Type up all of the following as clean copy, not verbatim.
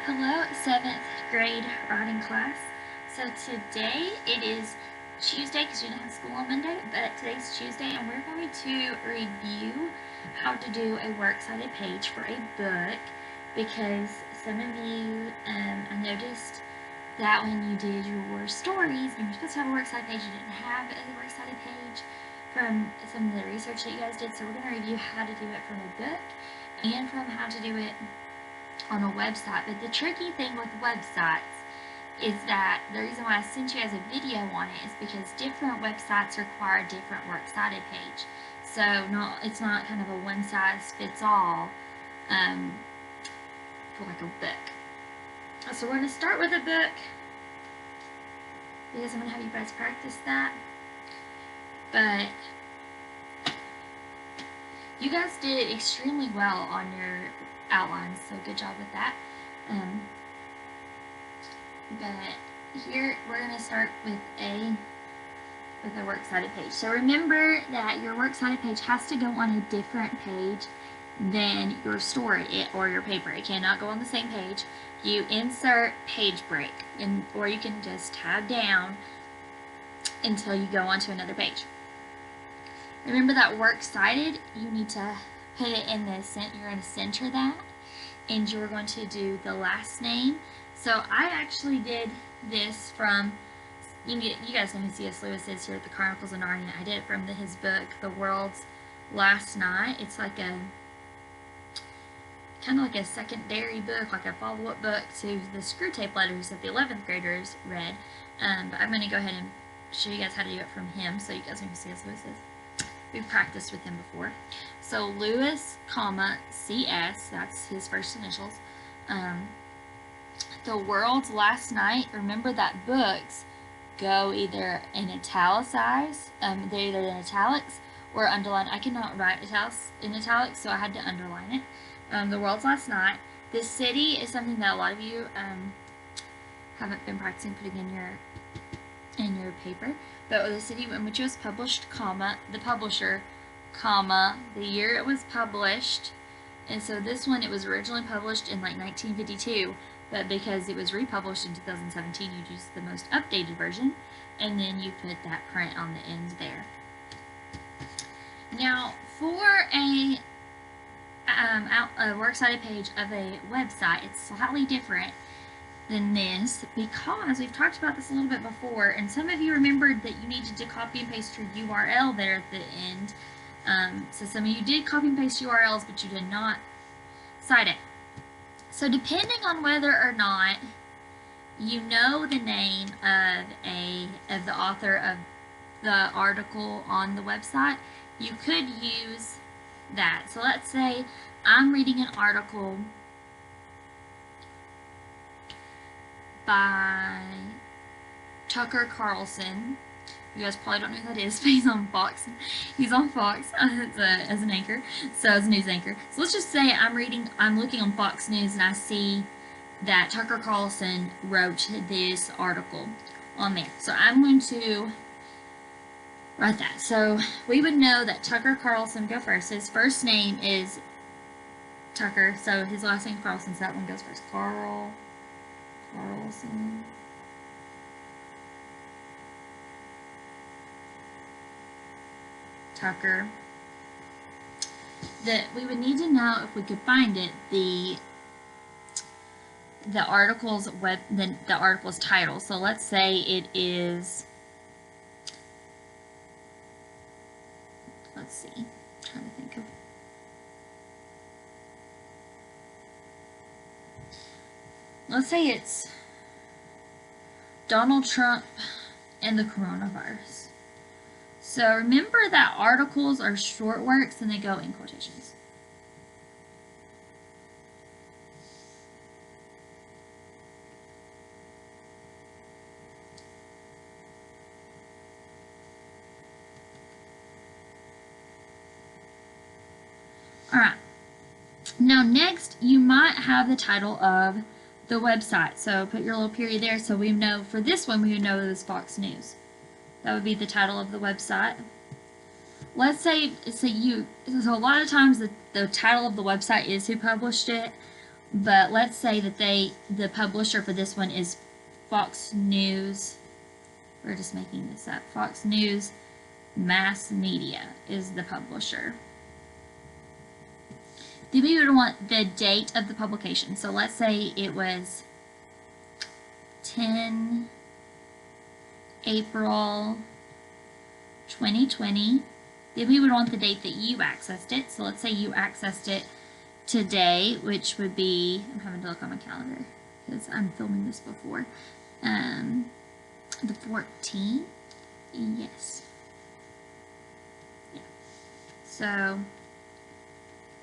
Hello, 7th grade writing class. So today it is Tuesday because you didn't have school on Monday, but today's Tuesday and we're going to review how to do a works cited page for a book because some of you, I noticed that when you did your stories and you're supposed to have a works cited page, you didn't have a works cited page from some of the research that you guys did. So we're going to review how to do it from a book and from how to do it on a website. But the tricky thing with websites is that the reason why I sent you guys a video on it is because different websites require a different works cited page. So it's not kind of a one size fits all for like a book. So we're going to start with a book because I'm going to have you guys practice that. But you guys did extremely well on your outlines, so good job with that. But here we're going to start with a works cited page. So remember that your works cited page has to go on a different page than your story or your paper. It cannot go on the same page. You insert page break, or you can just tab down until you go on to another page. Remember that works cited, you need to put it in the center. You're going to center that, and you're going to do the last name. So I actually did this from, you guys know who C.S. Lewis is here at the Chronicles of Narnia. I did it from his book, The World's Last Night. It's like a, kind of like a secondary book, like a follow-up book to the Screwtape Letters that the 11th graders read. But I'm going to go ahead and show you guys how to do it from him so you guys know who C.S. Lewis is. We've practiced with him before. So Lewis, comma, C.S., that's his first initials. The World's Last Night, remember that books go either in italicized, they're either in italics or underlined. I cannot write in italics, so I had to underline it. The World's Last Night. The city is something that a lot of you haven't been practicing putting in your paper. But the city in which it was published, comma, the publisher, comma, the year it was published. And so this one, it was originally published in like 1952, but because it was republished in 2017, you use the most updated version, and then you put that print on the end there. Now, for a works cited page of a website, it's slightly different than this because we've talked about this a little bit before, and some of you remembered that you needed to copy and paste your URL there at the end. So some of you did copy and paste URLs, but you did not cite it. So depending on whether or not you know the name of the author of the article on the website, you could use that. So let's say I'm reading an article by Tucker Carlson. You guys probably don't know who that is, but he's on Fox. He's on Fox as an anchor, so as a news anchor. So let's just say I'm looking on Fox News and I see that Tucker Carlson wrote this article on there. So I'm going to write that. So we would know that Tucker Carlson go first. His first name is Tucker, so his last name Carlson, so that one goes first. Carlson. Tucker. That we would need to know, if we could find it, the article's the article's title. So let's say it is, let's see, I'm trying to think of, let's say it's Donald Trump and the coronavirus. So remember that articles are short works and they go in quotations. Alright. Now next, you might have the title of the website. So put your little period there so we know, for this one, we would know it was Fox News. That would be the title of the website. Let's say so a lot of times the title of the website is who published it. but let's say that the publisher for this one is Fox News. We're just making this up. Fox News Mass Media is the publisher. Then we would want the date of the publication. So let's say it was 10 April 2020. Then we would want the date that you accessed it. So let's say you accessed it today, which would be, I'm having to look on my calendar because I'm filming this before, the 14th. Yes. Yeah. So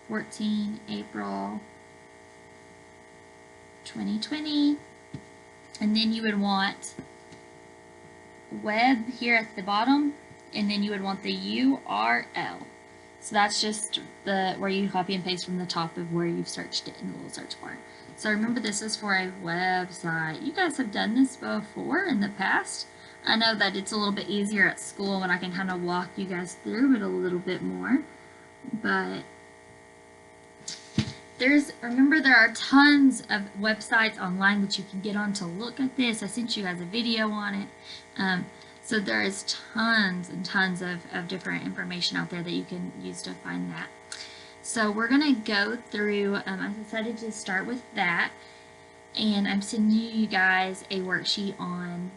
14 April 2020, and then you would want Webb here at the bottom, and then you would want the URL. So that's just where you copy and paste from the top of where you've searched it in the little search bar. So remember, this is for a website. You guys have done this before in the past. I know that it's a little bit easier at school when I can kind of walk you guys through it a little bit more, but remember, there are tons of websites online that you can get on to look at this. I sent you guys a video on it. So there is tons and tons of different information out there that you can use to find that. So we're going to go through, I decided to start with that, and I'm sending you guys a worksheet on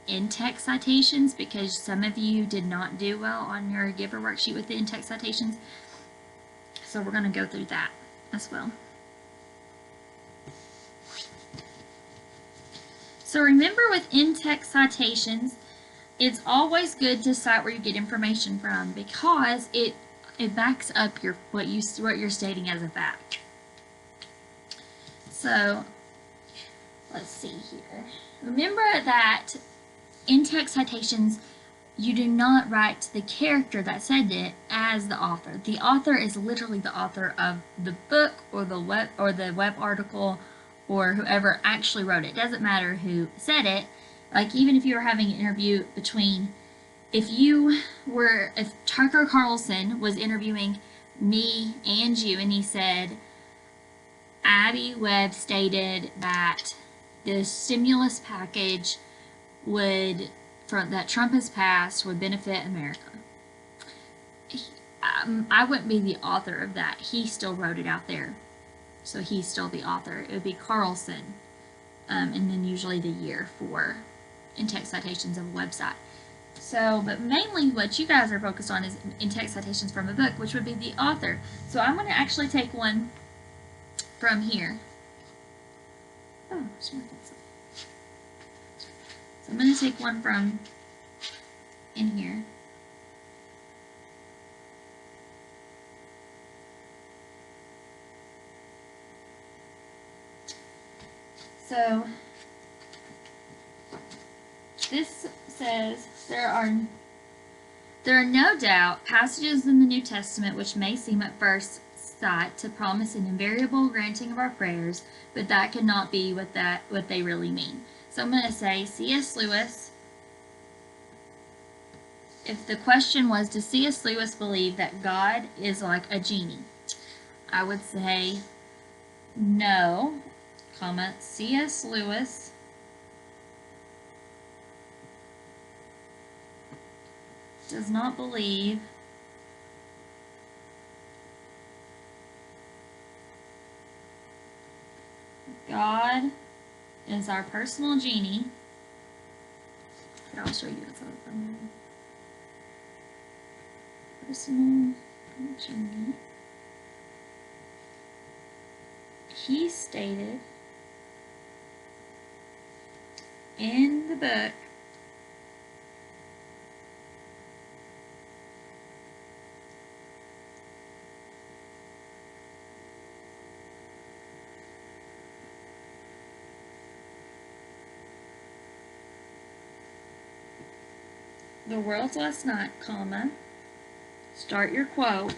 in-text citations because some of you did not do well on your giver worksheet with the in-text citations. So we're going to go through that as well. So remember, with in-text citations, it's always good to cite where you get information from because it backs up what you're stating as a fact. So let's see here. Remember that in-text citations, you do not write the character that said it as the author. The author is literally the author of the book or the web article or whoever actually wrote it. It doesn't matter who said it. Like, even if you were having an interview between, if Tucker Carlson was interviewing me and you, and he said, Abby Webb stated that the stimulus package that Trump has passed would benefit America. I wouldn't be the author of that. He still wrote it out there. So he's still the author. It would be Carlson. And then usually the year for in-text citations of a website. So, but mainly what you guys are focused on is in-text citations from a book, which would be the author. So I'm going to actually take one from here. Oh, so I'm going to take one from in here. So this says, there are no doubt passages in the New Testament which may seem at first sight to promise an invariable granting of our prayers, but that cannot be what they really mean. So I'm going to say, C.S. Lewis, if the question was, does C.S. Lewis believe that God is like a genie? I would say no, comma, C.S. Lewis does not believe God is our personal genie. Here, I'll show you what's up. Personal genie. He stated in the book The World's Last Night, comma, start your quote.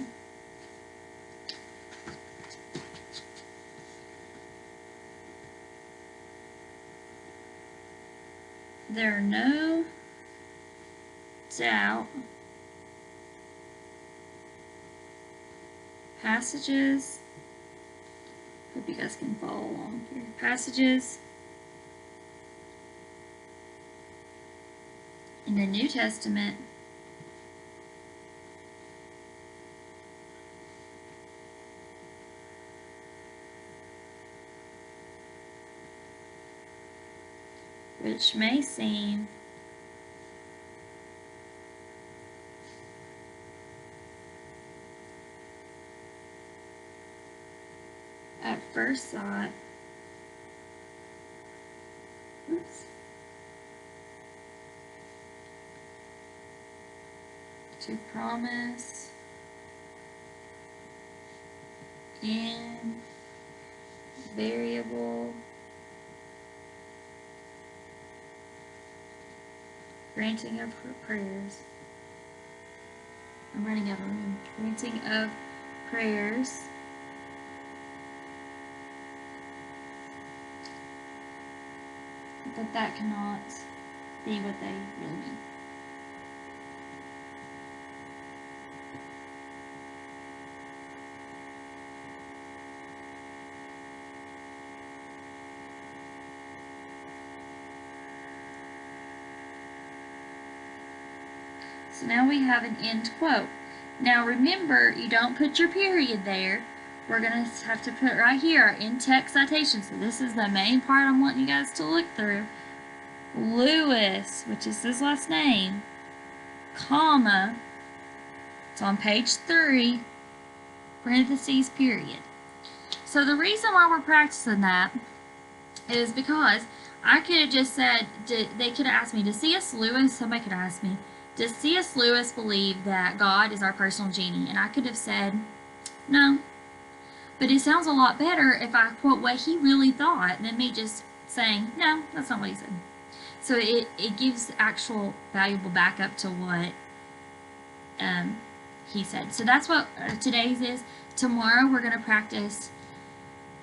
There are no doubt passages Hope you guys can follow along here. Passages in the New Testament which may seem at first sight to promise invariable granting of prayers. I'm running out of room. Granting of prayers that cannot be what they really mean. So now we have an end quote. Now remember, you don't put your period there. We're going to have to put right here our in-text citation. So this is the main part I'm wanting you guys to look through. Lewis, which is his last name, comma, it's on page 3, parentheses, period. So the reason why we're practicing that is because I could have just said, they could have asked me, does C.S. Lewis, somebody could ask me, does C.S. Lewis believe that God is our personal genie? And I could have said, no. But it sounds a lot better if I quote what he really thought than me just saying, no, that's not what he said. So it gives actual valuable backup to what he said. So that's what today's is. Tomorrow we're going to practice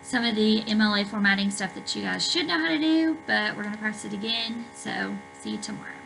some of the MLA formatting stuff that you guys should know how to do, but we're going to practice it again. So see you tomorrow.